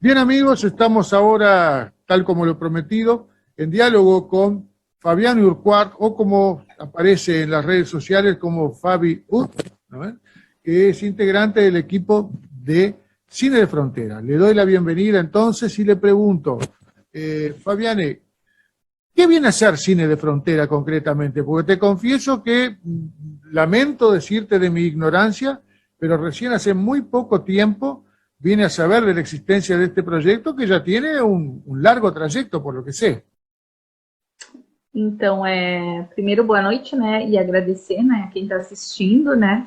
Bien, amigos, estamos ahora, tal como lo prometido, en diálogo con Fabián Urquhart, o como aparece en las redes sociales como Fabi Ut, ¿no? Que es integrante del equipo de Cine de Frontera. Le doy la bienvenida entonces y le pregunto, Fabiane, ¿qué viene a ser Cine de Frontera concretamente? Porque te confieso que lamento decirte de mi ignorancia, pero recién hace muy poco tiempo vine a saber de la existencia de este proyecto que já tiene um largo trayecto, por lo que sei. Então, primeiro, boa noite, né? E agradecer, né, a quem está assistindo, né?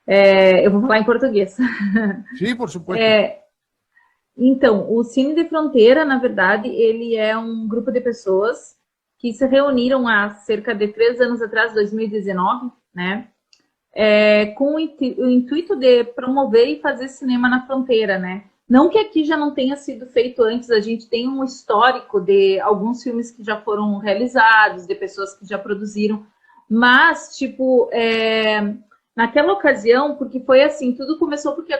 Eu vou falar em português. Sim, por supuesto. Então, o Cine de Fronteira, na verdade, ele é um grupo de pessoas que se reuniram há cerca de 3 anos atrás, 2019, né? Com o intuito de promover e fazer cinema na fronteira, né? Não que aqui já não tenha sido feito antes, a gente tem um histórico de alguns filmes que já foram realizados, de pessoas que já produziram, mas, tipo, naquela ocasião, porque foi assim, tudo começou porque,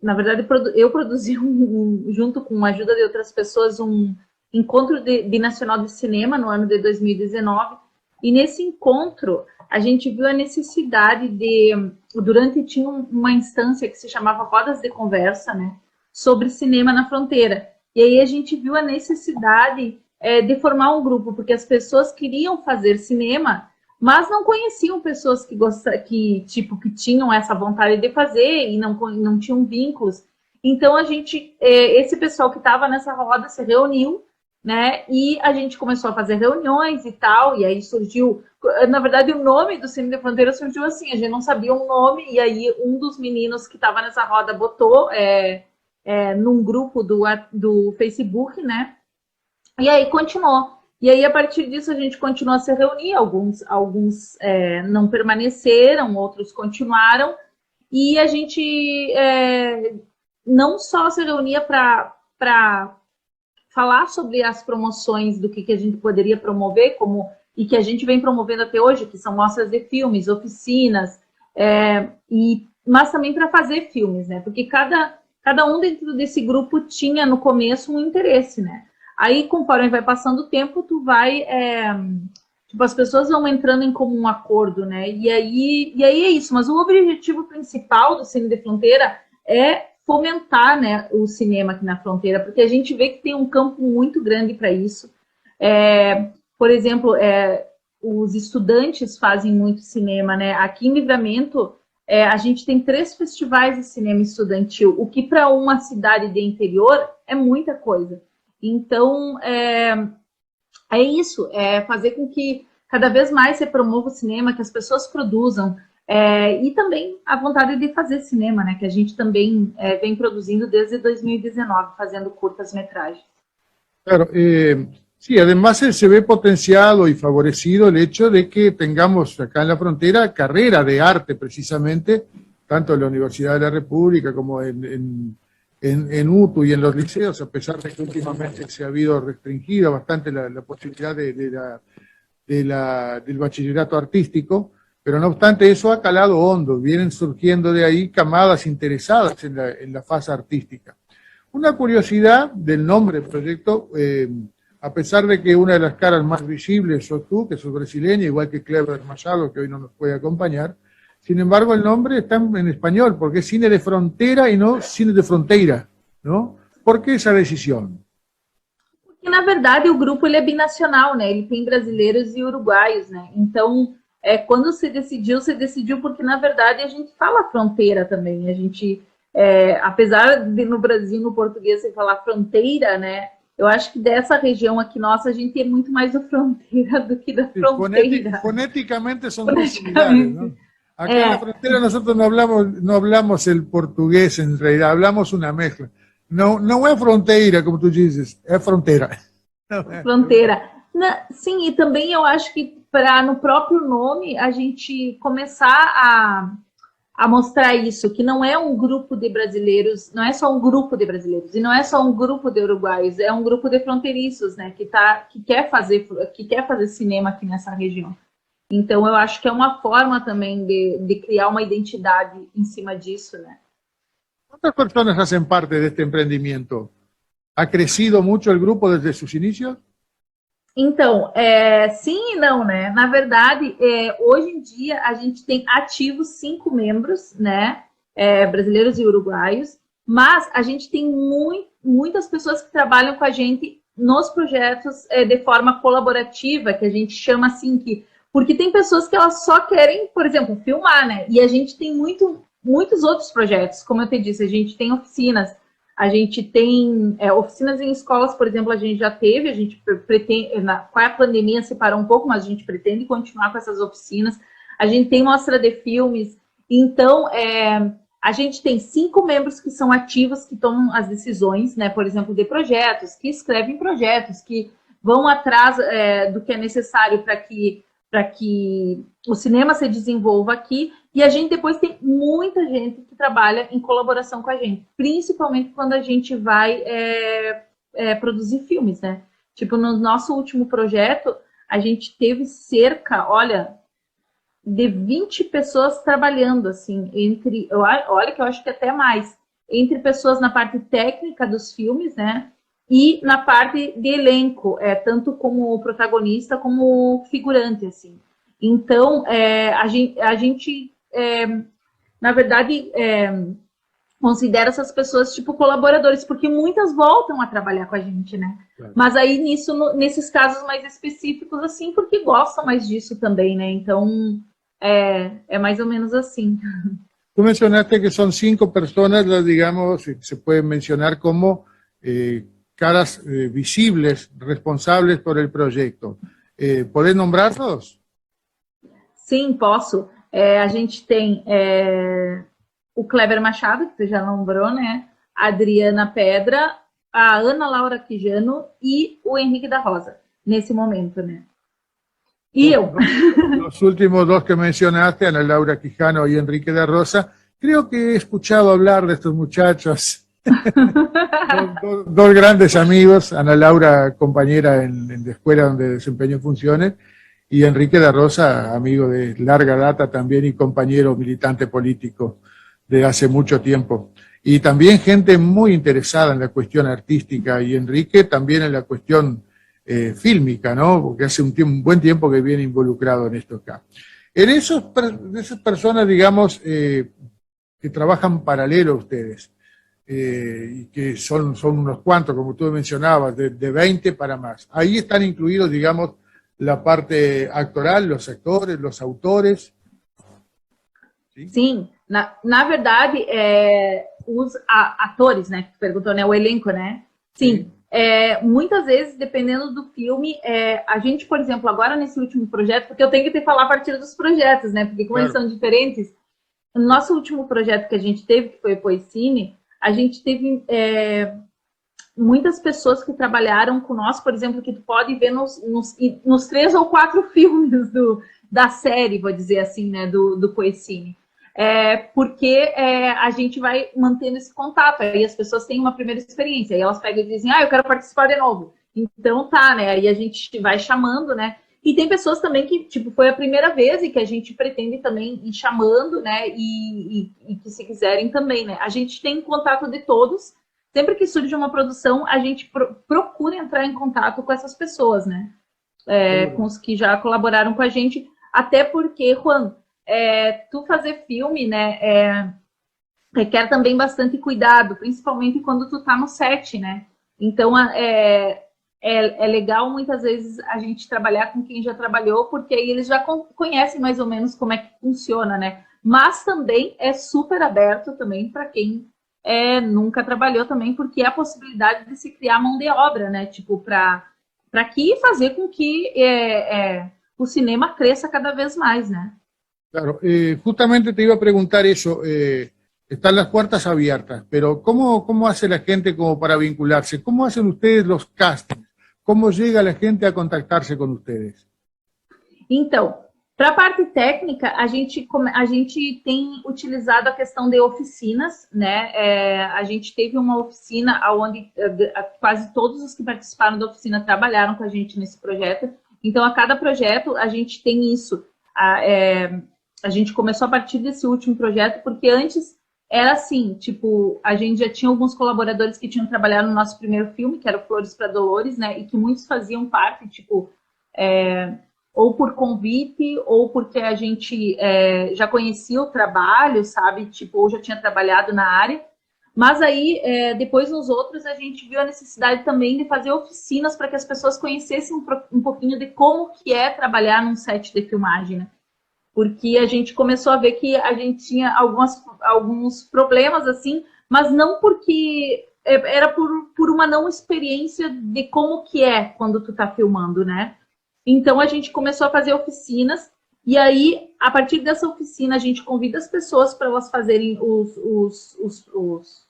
na verdade, eu produzi, junto com a ajuda de outras pessoas, um encontro binacional de cinema no ano de 2019, e nesse encontro a gente viu a necessidade tinha uma instância que se chamava Rodas de Conversa, né, sobre cinema na fronteira. E aí a gente viu a necessidade de formar um grupo, porque as pessoas queriam fazer cinema, mas não conheciam pessoas que tinham essa vontade de fazer e não tinham vínculos. Então esse pessoal que estava nessa roda se reuniu, né? E a gente começou a fazer reuniões e tal, e aí surgiu, na verdade, o nome do Cine de Fronteira surgiu assim, a gente não sabia um nome, e aí um dos meninos que estava nessa roda botou num grupo do Facebook, né? E aí continuou. E aí, a partir disso, a gente continuou a se reunir, alguns não permaneceram, outros continuaram, e a gente não só se reunia para falar sobre as promoções do que a gente poderia promover, e que a gente vem promovendo até hoje, que são mostras de filmes, oficinas, mas também para fazer filmes, né? Porque cada um dentro desse grupo tinha no começo um interesse, né? Aí, conforme vai passando o tempo, as pessoas vão entrando em comum acordo, né? E aí é isso. Mas o objetivo principal do Cine de Fronteira é fomentar, né, o cinema aqui na fronteira, porque a gente vê que tem um campo muito grande para isso. Por exemplo, os estudantes fazem muito cinema, né? Aqui em Livramento, a gente tem 3 festivais de cinema estudantil, o que para uma cidade de interior é muita coisa. Então, é isso, fazer com que cada vez mais se promova o cinema, que as pessoas produzam, e também a vontade de fazer cinema, né, que a gente também vem produzindo desde 2019, fazendo curtas-metragens. Claro, sí, además se ve potenciado y favorecido el hecho de que tengamos acá en la frontera carrera de arte precisamente, tanto en la Universidad de la República como en UTU y en los liceos, a pesar de que últimamente se ha habido restringido bastante la posibilidad del bachillerato artístico, pero no obstante eso ha calado hondo, vienen surgiendo de ahí camadas interesadas en la fase artística. Una curiosidad del nombre del proyecto, a pesar de que una de las caras más visibles sos tú, que sos brasileña, igual que Cleber Machado, que hoy no nos puede acompañar, sin embargo el nombre está en español, porque es Cine de Frontera y no Cine de Fronteira, ¿no? ¿Por qué esa decisión? Porque, na verdade, o grupo ele é binacional, né? Ele tem brasileiros e uruguaios, né? Então, quando se decidiu porque, na verdade, a gente fala fronteira também. A gente, apesar de no Brasil, no português, você falar fronteira, né? Eu acho que dessa região aqui nossa, a gente é muito mais da fronteira do que da fronteira. Fonéticamente son muy similares, ¿no? Acá en la frontera nosotros no hablamos el portugués en realidad, hablamos una mezcla. Não é fronteira, como tu dizes, é fronteira. Fronteira. Sim, e também eu acho que no próprio nome a gente começar a mostrar isso, que não é um grupo de brasileiros, não é só um grupo de brasileiros, e não é só um grupo de uruguaios, é um grupo de fronteiriços, né, que quer fazer cinema aqui nessa região. Então, eu acho que é uma forma também de criar uma identidade em cima disso, né? ¿Cuántas personas hacen parte de este emprendimiento? ¿Ha crecido mucho el grupo desde sus inicios? Então, sim e não, né? Na verdade, hoje em dia a gente tem ativos 5 membros, né? Brasileiros e uruguaios, mas a gente tem muitas pessoas que trabalham com a gente nos projetos de forma colaborativa, que a gente chama assim, porque tem pessoas que elas só querem, por exemplo, filmar, né? E a gente tem muitos outros projetos, como eu te disse, a gente tem oficinas. A gente tem oficinas em escolas, por exemplo, a gente já teve, a gente pretende, com a pandemia se parou um pouco, mas a gente pretende continuar com essas oficinas. A gente tem mostra de filmes. Então, a gente tem 5 membros que são ativos, que tomam as decisões, né? Por exemplo, de projetos, que escrevem projetos, que vão atrás do que é necessário para que o cinema se desenvolva aqui. E a gente depois tem muita gente que trabalha em colaboração com a gente, principalmente quando a gente vai produzir filmes, né? Tipo, no nosso último projeto, a gente teve cerca, olha, de 20 pessoas trabalhando, assim, olha que eu acho que até mais, entre pessoas na parte técnica dos filmes, né? E na parte de elenco, tanto como protagonista como figurante, assim. Então, a gente na verdade, considera essas pessoas tipo colaboradores, porque muitas voltam a trabalhar com a gente, né? Claro. Mas aí nesses casos mais específicos, assim, porque gostam mais disso também, né? Então, mais ou menos assim. Tú mencionaste que son 5 personas, digamos, se pueden mencionar como caras visibles, responsables por el proyecto. ¿Podés nombrarlos? Sim, posso. A gente tem o Kleber Machado, que você já lembrou, né? A Adriana Pedra, a Ana Laura Quijano e o Henrique da Rosa, nesse momento, né? E eu. Los últimos 2 que mencionaste, Ana Laura Quijano y Enrique da Rosa, creo que he escuchado hablar de estos muchachos. dos grandes amigos, Ana Laura, compañera en la escuela donde desempeñó funciones, y Enrique da Rosa, amigo de larga data también y compañero militante político de hace mucho tiempo. Y también gente muy interesada en la cuestión artística, y Enrique también en la cuestión fílmica, ¿no? Porque hace un buen tiempo que viene involucrado en esto acá. En esas personas, digamos, que trabajan paralelo a ustedes, y que son unos cuantos, como tú mencionabas, de 20 para más. Ahí están incluidos, digamos, la parte actoral, los actores, los autores. Sim, na verdade, os atores, né, que perguntou, né, o elenco, né? Sim, muitas vezes, dependendo do filme, a gente, por exemplo, agora nesse último projeto, porque eu tenho que falar a partir dos projetos, né, porque como eles são diferentes, no nosso último projeto que a gente teve, que foi o Poicine, a gente teve muitas pessoas que trabalharam com nós, por exemplo, que tu pode ver nos 3 ou 4 filmes da série, vou dizer assim, né, do Poicine. Porque a gente vai mantendo esse contato, aí as pessoas têm uma primeira experiência, aí elas pegam e dizem, eu quero participar de novo. Então tá, né, aí a gente vai chamando, né, e tem pessoas também que, tipo, foi a primeira vez e que a gente pretende também ir chamando, né, e que se quiserem também, né. A gente tem contato de todos, sempre que surge uma produção, a gente procura entrar em contato com essas pessoas, né, com os que já colaboraram com a gente, até porque, Juan, tu fazer filme, né, requer também bastante cuidado, principalmente quando tu tá no set, né? Então, é legal muitas vezes a gente trabalhar com quem já trabalhou, porque aí eles já conhecem mais ou menos como é que funciona, né? Mas também é super aberto também para quem nunca trabalhou também, porque é a possibilidade de se criar mão de obra, né? Tipo, para que fazer com que o cinema cresça cada vez mais, né? Claro, justamente te iba a preguntar eso, están las puertas abiertas, pero ¿cómo hace la gente como para vincularse? ¿Cómo hacen ustedes los castings? ¿Cómo llega la gente a contactarse con ustedes? Então, para a parte técnica, a gente tem utilizado a questão de oficinas, né? A gente teve uma oficina onde quase todos os que participaram da oficina trabalharam com a gente nesse projeto. Então, a cada projeto, a gente tem isso. A gente começou a partir desse último projeto, porque antes era assim, tipo, a gente já tinha alguns colaboradores que tinham trabalhado no nosso primeiro filme, que era o Flores para Dolores, né, e que muitos faziam parte, tipo, ou por convite, ou porque a gente já conhecia o trabalho, sabe, tipo, ou já tinha trabalhado na área. Mas aí, depois nos outros, a gente viu a necessidade também de fazer oficinas para que as pessoas conhecessem um pouquinho de como que é trabalhar num set de filmagem, né? Porque a gente começou a ver que a gente tinha alguns problemas, assim, mas não porque era por uma não experiência de como que é quando tu tá filmando, né? Então a gente começou a fazer oficinas, e aí, a partir dessa oficina, a gente convida as pessoas para elas fazerem os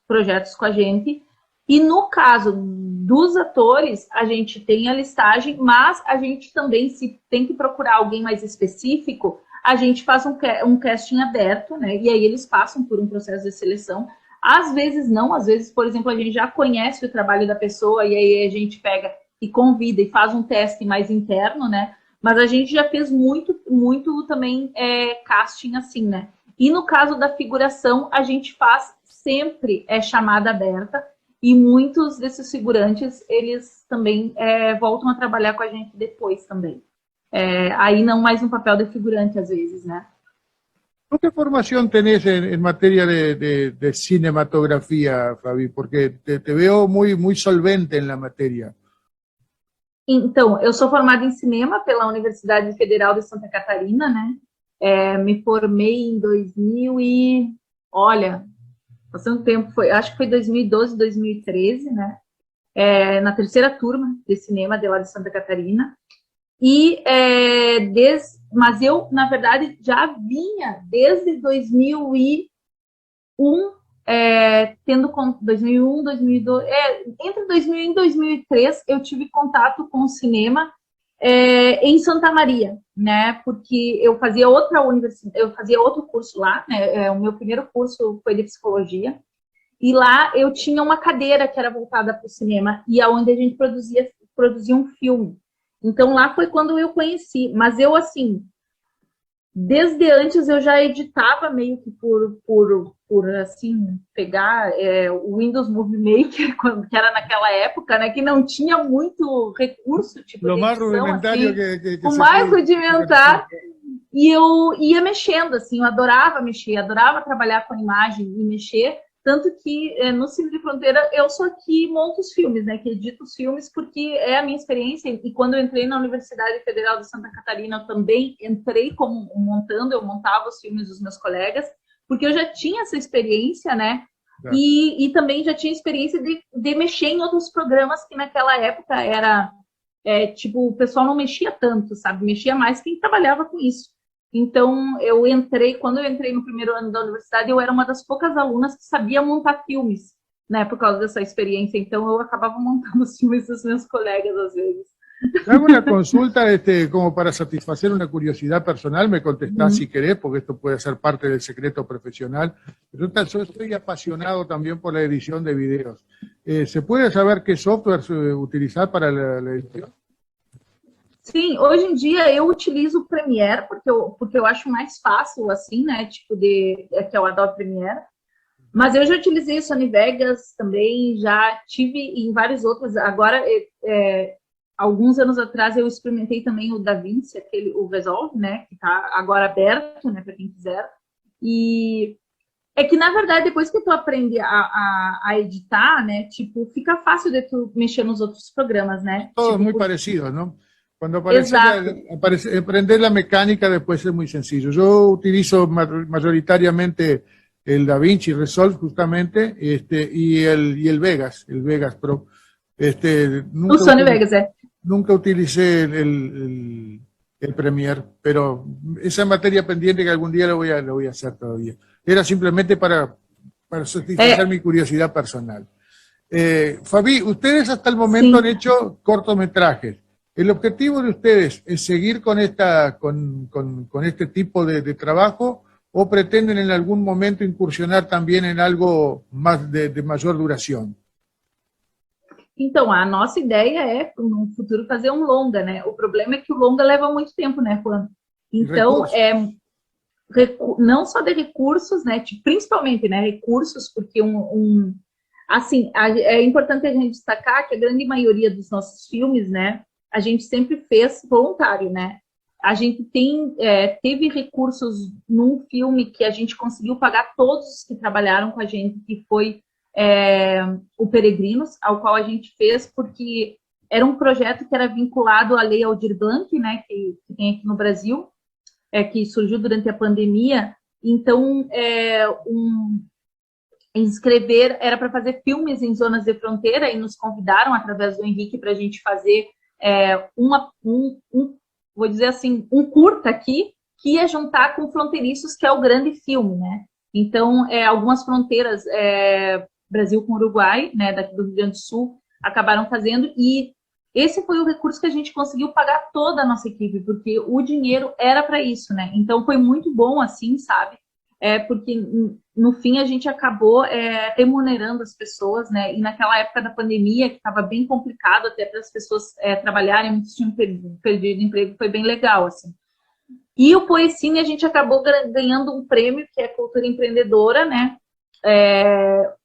projetos com a gente. E no caso dos atores, a gente tem a listagem, mas a gente também, se tem que procurar alguém mais específico, a gente faz um casting aberto, né? E aí eles passam por um processo de seleção. Às vezes não, às vezes, por exemplo, a gente já conhece o trabalho da pessoa e aí a gente pega e convida e faz um teste mais interno, né? Mas a gente já fez muito também casting assim, né? E no caso da figuração, a gente faz sempre chamada aberta e muitos desses figurantes, eles também voltam a trabalhar com a gente depois também. Aí não mais no papel de figurante, às vezes, né? ¿Qué formación tenés en materia de cinematografía, Fabi? Porque te veo muy solvente en la materia. Então, eu sou formada em cinema pela Universidade Federal de Santa Catarina, né? Me formei em 2000 e... Olha, faz um tempo, acho que foi 2012, 2013, né? Na terceira turma de cinema de lá de Santa Catarina. E mas eu, na verdade, já vinha desde 2001, tendo 2001, 2002, entre 2001 e 2003 eu tive contato com o cinema em Santa Maria, né? Porque eu fazia eu fazia outro curso lá, né? O meu primeiro curso foi de psicologia. E lá eu tinha uma cadeira que era voltada para o cinema e aonde a gente produzia um filme. Então lá foi quando eu conheci, mas eu assim, desde antes eu já editava meio que por assim, pegar o Windows Movie Maker, que era naquela época, né, que não tinha muito recurso, tipo, Lo de más edição, rudimentario assim, que o se mais puede. rudimentar, e eu ia mexendo, assim, eu adorava mexer, adorava trabalhar com a imagem e mexer, tanto que no Cine de Fronteira eu sou que monto os filmes, né, que edito os filmes, porque é a minha experiência, e quando eu entrei na Universidade Federal de Santa Catarina, eu também entrei como montando, eu montava os filmes dos meus colegas, porque eu já tinha essa experiência, né, e também já tinha experiência de mexer em outros programas que naquela época era, tipo, o pessoal não mexia tanto, sabe, mexia mais quem trabalhava com isso. Então, quando eu entrei no primeiro ano da universidade, eu era uma das poucas alunas que sabia montar filmes, né, por causa dessa experiência. Então, eu acabava montando os filmes dos meus colegas, às vezes. Te hago una consulta como para satisfacer una curiosidad personal, me contestás si querés, porque esto puede ser parte del secreto profesional. Pero yo estoy apasionado también por la edición de videos. ¿Se puede saber qué software utilizar para la edición? Sim, hoje em dia eu utilizo o Premiere, porque eu acho mais fácil, assim, né, tipo, que é o Adobe Premiere. Mas eu já utilizei o Sony Vegas também, já tive em vários outros. Agora, alguns anos atrás, eu experimentei também o DaVinci, o Resolve, né, que está agora aberto, né, para quem quiser. E é que, na verdade, depois que tu aprende a editar, né, tipo, fica fácil de tu mexer nos outros programas, né? Todos tipo, muy parecidos, ¿no? Cuando Exato. aprender la mecánica después es muy sencillo. Yo utilizo mayoritariamente el DaVinci Resolve justamente y el Vegas Pro. O Sony Vegas, Nunca utilicé el Premiere, pero esa materia pendiente que algún día lo voy a hacer todavía. Era simplemente para satisfacer mi curiosidad personal. Fabi, ustedes hasta el momento han hecho cortometrajes. ¿El objetivo de ustedes es seguir con este tipo de trabajo o pretenden en algún momento incursionar también en algo más de mayor duración? Então, a nossa ideia é, no futuro, fazer um longa, né? O problema é que o longa leva muito tempo, né, Juan? Então, não só de recursos, né, principalmente, né, recursos, porque assim, é importante a gente destacar que a grande maioria dos nossos filmes, né, a gente sempre fez voluntário, né. A gente teve recursos num filme que a gente conseguiu pagar todos os que trabalharam com a gente, que foi o Peregrinos, ao qual a gente fez, porque era um projeto que era vinculado à Lei Aldir Blanc, né, que tem aqui no Brasil, que surgiu durante a pandemia. Então, inscrever era para fazer filmes em zonas de fronteira, e nos convidaram, através do Henrique, para a gente fazer vou dizer assim, um curta aqui, que ia juntar com Fronteiriços, que é o grande filme, né? Então, algumas fronteiras, Brasil com Uruguai, né, daqui do Rio Grande do Sul, acabaram fazendo, e esse foi o recurso que a gente conseguiu pagar toda a nossa equipe, porque o dinheiro era para isso, né? Então, foi muito bom, assim, sabe? Porque, no fim, a gente acabou remunerando as pessoas, né? E naquela época da pandemia, que estava bem complicado até para as pessoas trabalharem, muitos tinham perdido emprego, foi bem legal, assim. E o Poecine, a gente acabou ganhando um prêmio, que é Cultura Empreendedora, né?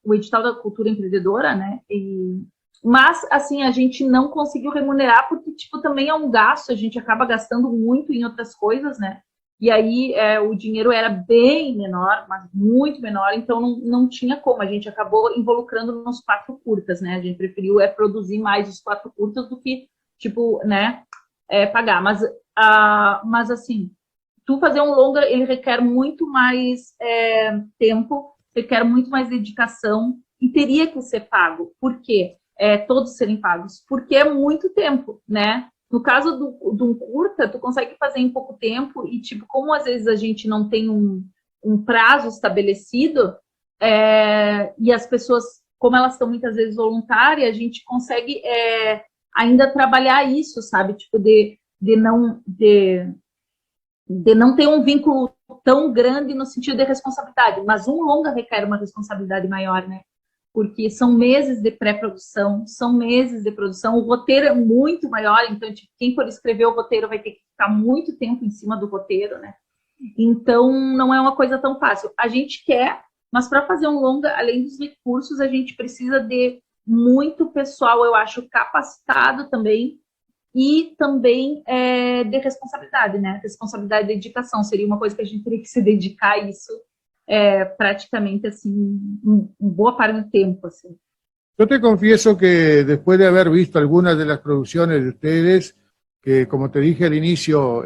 O edital da Cultura Empreendedora, né? Mas, assim, a gente não conseguiu remunerar, porque, tipo, também é um gasto, a gente acaba gastando muito em outras coisas, né? E aí o dinheiro era bem menor, mas muito menor, então não tinha como. A gente acabou involucrando nos 4 curtas, né? A gente preferiu produzir mais os 4 curtas do que, tipo, né, pagar. Mas, assim, tu fazer um longa, ele requer muito mais tempo, requer muito mais dedicação, e teria que ser pago. Por quê? Todos serem pagos? Porque é muito tempo, né? No caso de um curta, tu consegue fazer em pouco tempo, e, tipo, como às vezes a gente não tem um prazo estabelecido, e as pessoas, como elas estão muitas vezes voluntárias, a gente consegue ainda trabalhar isso, sabe? Tipo, de não ter um vínculo tão grande no sentido de responsabilidade, mas um longa requer uma responsabilidade maior, né? Porque são meses de pré-produção, são meses de produção, o roteiro é muito maior, então, tipo, quem for escrever o roteiro vai ter que ficar muito tempo em cima do roteiro, né? Então, não é uma coisa tão fácil. A gente quer, mas para fazer um longa, além dos recursos, a gente precisa de muito pessoal, eu acho, capacitado também, e também de responsabilidade, né? Responsabilidade e dedicação seria uma coisa que a gente teria que se dedicar a isso praticamente, assim, boa parte do tiempo, así. Yo te confieso que después de haber visto algunas de las producciones de ustedes, que como te dije al inicio,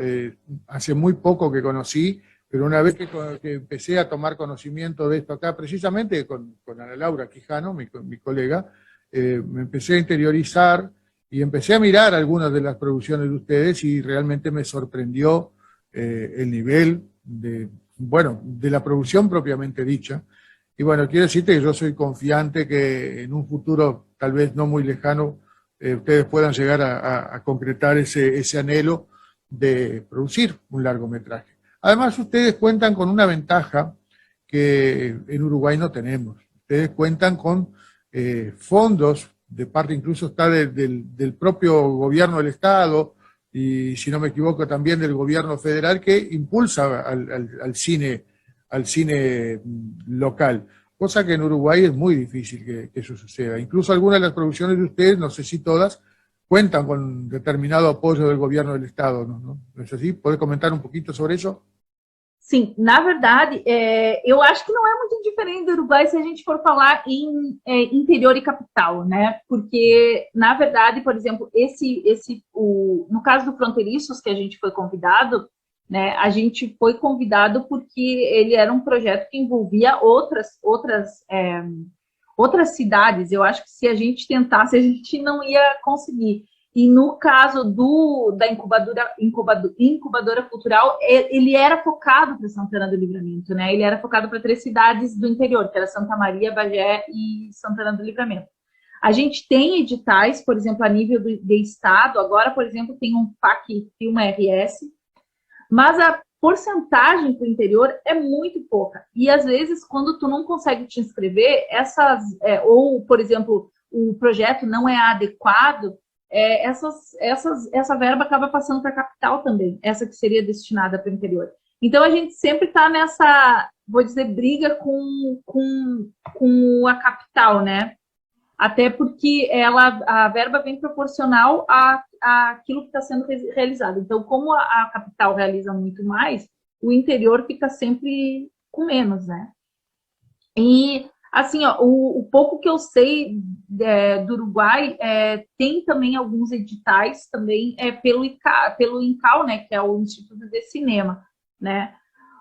hace muy poco que conocí, pero una vez que empecé a tomar conocimiento de esto acá, precisamente con Ana Laura Quijano, mi colega, me empecé a interiorizar y empecé a mirar algunas de las producciones de ustedes, y realmente me sorprendió el nivel de la producción propiamente dicha. Y bueno, quiero decirte que yo soy confiante que en un futuro, tal vez no muy lejano, ustedes puedan llegar a concretar ese anhelo de producir un largometraje. Además, ustedes cuentan con una ventaja que en Uruguay no tenemos. Ustedes cuentan con fondos, de parte incluso está del propio gobierno del Estado, y si no me equivoco también del gobierno federal, que impulsa al cine local, cosa que en Uruguay es muy difícil que eso suceda. Incluso algunas de las producciones de ustedes, no sé si todas, cuentan con determinado apoyo del gobierno del Estado, ¿no? ¿No es así? ¿Puede comentar un poquito sobre eso? Sim, na verdade, eu acho que não é muito diferente do Uruguai se a gente for falar em interior e capital, né? Porque, na verdade, por exemplo, no caso do Fronteiriços, que a gente foi convidado, né? A gente foi convidado porque ele era um projeto que envolvia outras cidades. Eu acho que se a gente tentasse, a gente não ia conseguir. E no caso da incubadora cultural, ele era focado para Santana do Livramento, né? Ele era focado para 3 cidades do interior, que era Santa Maria, Bagé e Santana do Livramento. A gente tem editais, por exemplo, a nível de estado. Agora, por exemplo, tem um PAC Filma RS, mas a porcentagem para o interior é muito pouca. E, às vezes, quando tu não consegue te inscrever, ou, por exemplo, o projeto não é adequado, essa verba acaba passando para a capital também, essa que seria destinada para o interior. Então, a gente sempre está nessa, vou dizer, briga com a capital, né? Até porque a verba vem proporcional àquilo que está sendo realizado. Então, como a capital realiza muito mais, o interior fica sempre com menos, né? E, assim, ó, o pouco que eu sei do Uruguai, tem também alguns editais também pelo INCAL, né, que é o Instituto de Cinema, né?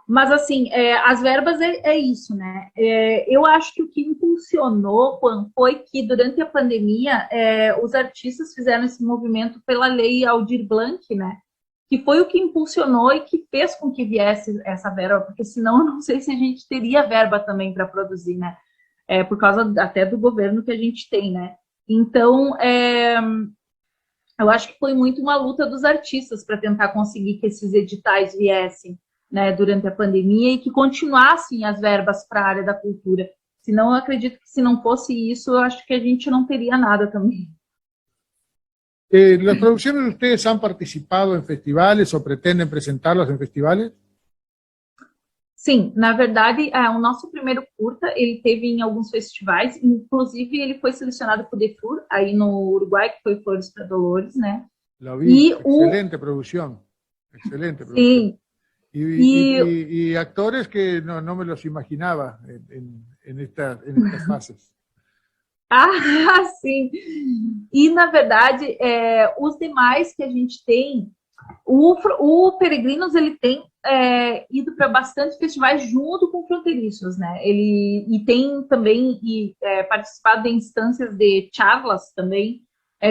Mas, assim, as verbas isso, né? Eu acho que o que impulsionou foi que, durante a pandemia, os artistas fizeram esse movimento pela lei Aldir Blanc, né? Que foi o que impulsionou e que fez com que viesse essa verba, porque senão eu não sei se a gente teria verba também para produzir, né? Por causa até do governo que a gente tem, né? Então, eu acho que foi muito uma luta dos artistas para tentar conseguir que esses editais viessem, né, durante a pandemia e que continuassem as verbas para a área da cultura. Senão, eu acredito que se não fosse isso, eu acho que a gente não teria nada também. ¿Las producciones de ustedes han participado en festivales o pretenden presentarlas en festivales? Sim, na verdade, o nosso primeiro curta, ele teve em alguns festivais, inclusive ele foi selecionado por DEFUR, aí no Uruguai, que foi Flores para Dolores, né? La vi, excelente producción, excelente producción. Sim. Y actores que no me los imaginaba en estas fases. Ah, sim. E, na verdade, os demais que a gente tem, o Peregrinos, ele tem ido para bastante festivais junto com Fronteiriços, né? E tem também participado de instâncias de charlas também,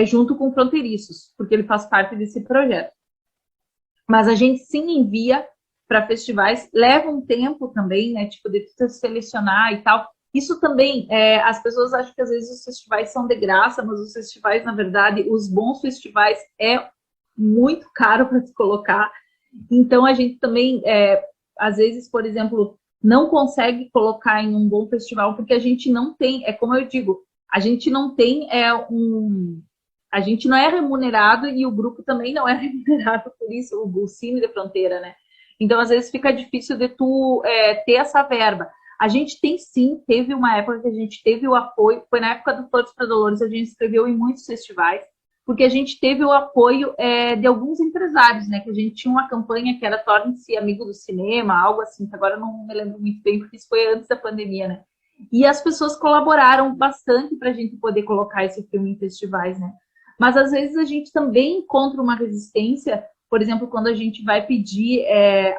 junto com Fronteiriços, porque ele faz parte desse projeto. Mas a gente sim envia para festivais, leva um tempo também, né? Tipo, de selecionar e tal. Isso também, as pessoas acham que às vezes os festivais são de graça, mas os festivais, na verdade, os bons festivais é muito caro para se colocar. Então, a gente também, às vezes, por exemplo, não consegue colocar em um bom festival, porque a gente não tem, como eu digo, a gente não tem a gente não é remunerado e o grupo também não é remunerado por isso, o Cine de Fronteira, né? Então, às vezes, fica difícil de tu ter essa verba. A gente tem sim, teve uma época que a gente teve o apoio, foi na época do Flores para Dolores, a gente escreveu em muitos festivais, porque a gente teve o apoio de alguns empresários, né? Que a gente tinha uma campanha que era Torne-se Amigo do Cinema, algo assim, que agora eu não me lembro muito bem, porque isso foi antes da pandemia, né? E as pessoas colaboraram bastante para a gente poder colocar esse filme em festivais, né? Mas às vezes a gente também encontra uma resistência, por exemplo, quando a gente vai pedir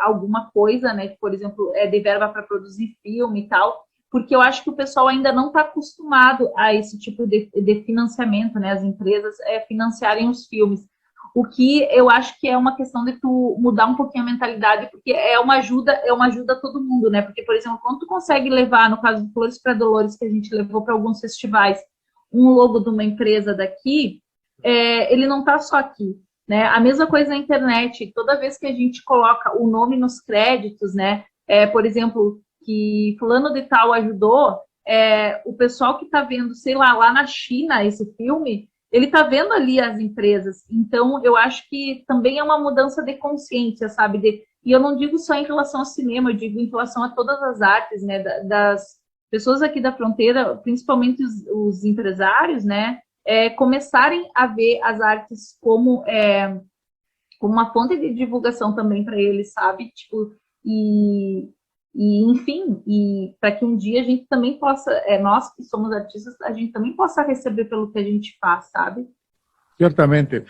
alguma coisa, né? Por exemplo, de verba para produzir filme e tal, porque eu acho que o pessoal ainda não está acostumado a esse tipo de financiamento, né? As empresas financiarem os filmes. O que eu acho que é uma questão de tu mudar um pouquinho a mentalidade, porque é uma ajuda a todo mundo, né? Porque, por exemplo, quando tu consegue levar, no caso do Flores para Dolores, que a gente levou para alguns festivais, um logo de uma empresa daqui, ele não está só aqui, né? A mesma coisa na internet, toda vez que a gente coloca o nome nos créditos, né? Por exemplo, que fulano de tal ajudou, o pessoal que está vendo, sei lá na China esse filme, ele está vendo ali as empresas. Então, eu acho que também é uma mudança de consciência, sabe? E eu não digo só em relação ao cinema, eu digo em relação a todas as artes, né? Das pessoas aqui da fronteira, principalmente os empresários, né? Começarem a ver as artes como uma fonte de divulgação também para eles, sabe? Tipo, enfim, para que um dia a gente também possa, nós que somos artistas, a gente também possa receber pelo que a gente faz, sabe? Ciertamente.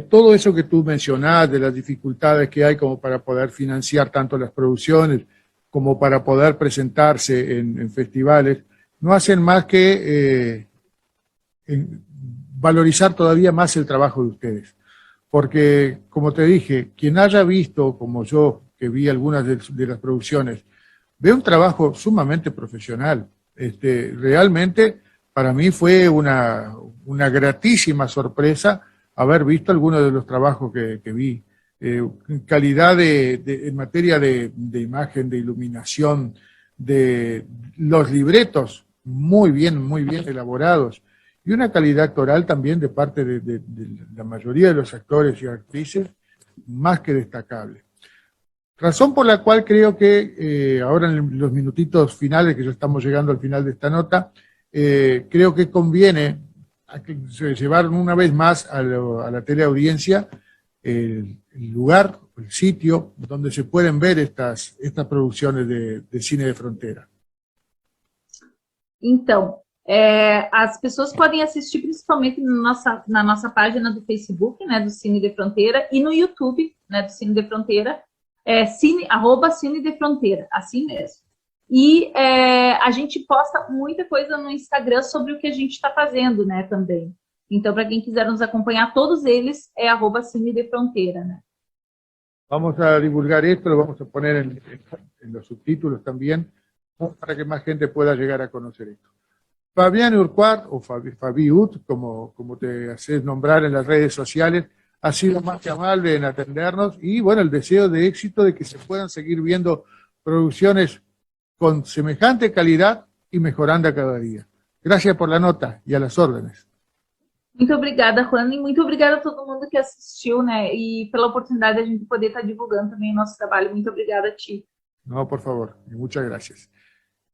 Todo eso que tú mencionás de las dificultades que hay como para poder financiar tanto las producciones como para poder presentarse en festivales, no hacen más que valorizar todavía más el trabajo de ustedes. Porque, como te dije, quien haya visto, como yo, que vi algunas de las producciones, ve un trabajo sumamente profesional. Realmente, para mí fue una gratísima sorpresa haber visto algunos de los trabajos que vi. Calidad en materia de imagen, de iluminación, de los libretos muy bien elaborados, y una calidad actoral también de parte de la mayoría de los actores y actrices más que destacable. Razón por la cual creo que ahora en los minutitos finales, que ya estamos llegando al final de esta nota, creo que conviene llevar una vez más a la teleaudiencia el lugar, el sitio donde se pueden ver estas producciones de cine de frontera. Então, as pessoas podem assistir principalmente na nossa página do Facebook, né, do Cine de Fronteira, e no YouTube, né, do Cine de Fronteira, @Cine de Fronteira, assim mesmo. E a gente posta muita coisa no Instagram sobre o que a gente está fazendo, né, também. Então, para quem quiser nos acompanhar, todos eles é @Cine de Fronteira, né? Vamos a divulgar esto, lo vamos a poner en los subtítulos también, para que más gente pueda llegar a conocer esto. Fabián Urquhart, o Fabi Ut, como te haces nombrar en las redes sociales, ha sido más que amable en atendernos y, bueno, el deseo de éxito de que se puedan seguir viendo producciones con semejante calidad y mejorando cada día. Gracias por la nota y a las órdenes. Muito obrigada, Juan, e muito obrigada a todo mundo que assistiu, né? E pela oportunidade de a gente poder estar divulgando também o nosso trabalho. Muito obrigada a ti. No, por favor, y muchas gracias.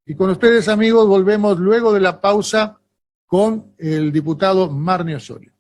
Y con ustedes, amigos, volvemos luego de la pausa con el diputado Marne Osorio.